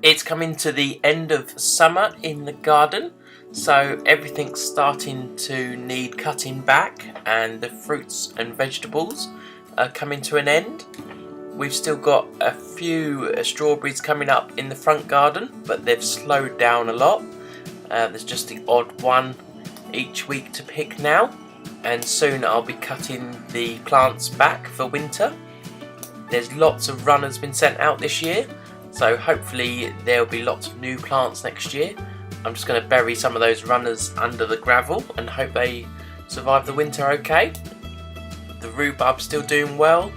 It's coming to the end of summer in the garden, so everything's starting to need cutting back and the fruits and vegetables are coming to an end. We've still got a few strawberries coming up in the front garden, but they've slowed down a lot. There's just the odd one each week to pick now, and soon I'll be cutting the plants back for winter. There's lots of runners been sent out this year, so hopefully there'll be lots of new plants next year. I'm just going to bury some of those runners under the gravel and hope they survive the winter okay. The rhubarb's still doing well.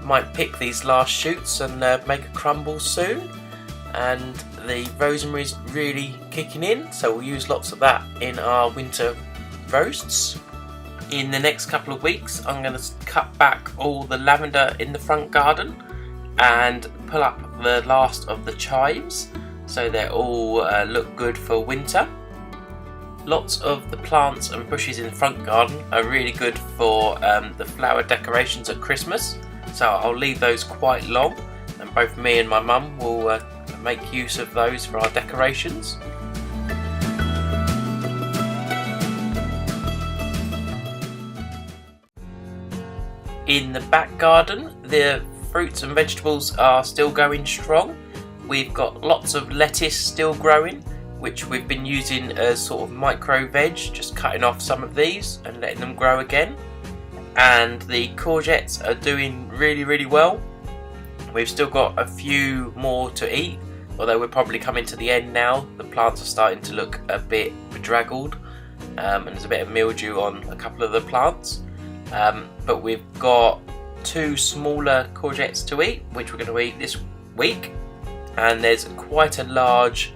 Might pick these last shoots and make a crumble soon. And the rosemary's really kicking in, so we'll use lots of that in our winter roasts. In the next couple of weeks I'm going to cut back all the lavender in the front garden and pull up the last of the chives so they all look good for winter. Lots of the plants and bushes in the front garden are really good for the flower decorations at Christmas, so I'll leave those quite long, and both me and my mum will make use of those for our decorations. In the back garden, the fruits and vegetables are still going strong. We've got lots of lettuce still growing, which we've been using as sort of micro veg, just cutting off some of these and letting them grow again. And the courgettes are doing really well. We've still got a few more to eat, although we're probably coming to the end now. The plants are starting to look a bit bedraggled, and there's a bit of mildew on a couple of the plants. But we've got 2 smaller courgettes to eat, which we're going to eat this week, and there's quite a large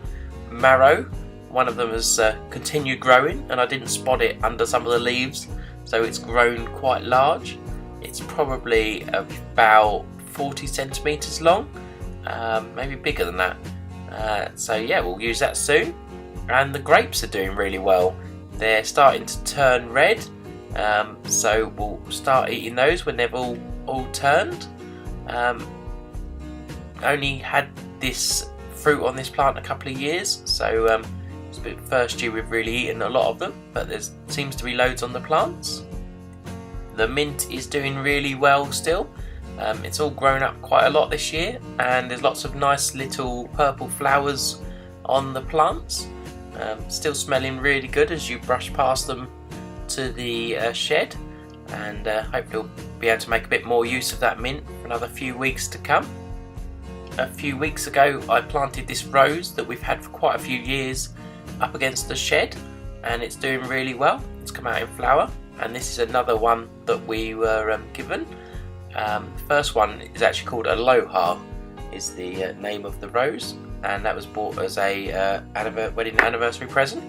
marrow. One of them has continued growing, and I didn't spot it under some of the leaves, so it's grown quite large. It's probably about 40 centimeters long, maybe bigger than that. So yeah, we'll use that soon. And the grapes are doing really well. They're starting to turn red. So we'll start eating those when they've all turned. Only had this fruit on this plant a couple of years, so it's the first year we've really eaten a lot of them, but there seems to be loads on the plants. The mint is doing really well still. It's all grown up quite a lot this year, and there's lots of nice little purple flowers on the plants. Still smelling really good as you brush past them to the shed, and hopefully we'll be able to make a bit more use of that mint for another few weeks to come. A few weeks ago I planted this rose that we've had for quite a few years up against the shed, and it's doing really well. It's come out in flower, and this is another one that we were given. The first one is actually called Aloha, is the name of the rose, and that was bought as a wedding anniversary present.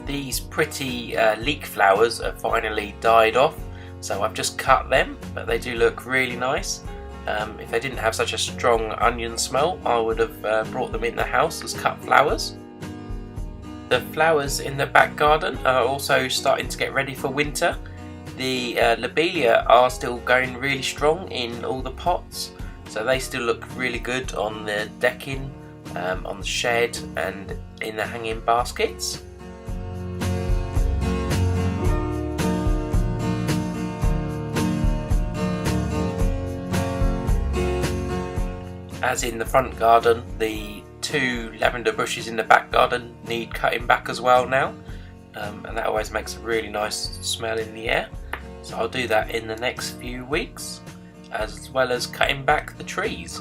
These pretty leek flowers are finally died off, so I've just cut them, but they do look really nice. If they didn't have such a strong onion smell, I would have brought them in the house as cut flowers. The flowers in the back garden are also starting to get ready for winter. The lobelia are still going really strong in all the pots, so they still look really good on the decking, on the shed and in the hanging baskets. As in the front garden, the 2 lavender bushes in the back garden need cutting back as well now, and that always makes a really nice smell in the air, so I'll do that in the next few weeks, as well as cutting back the trees.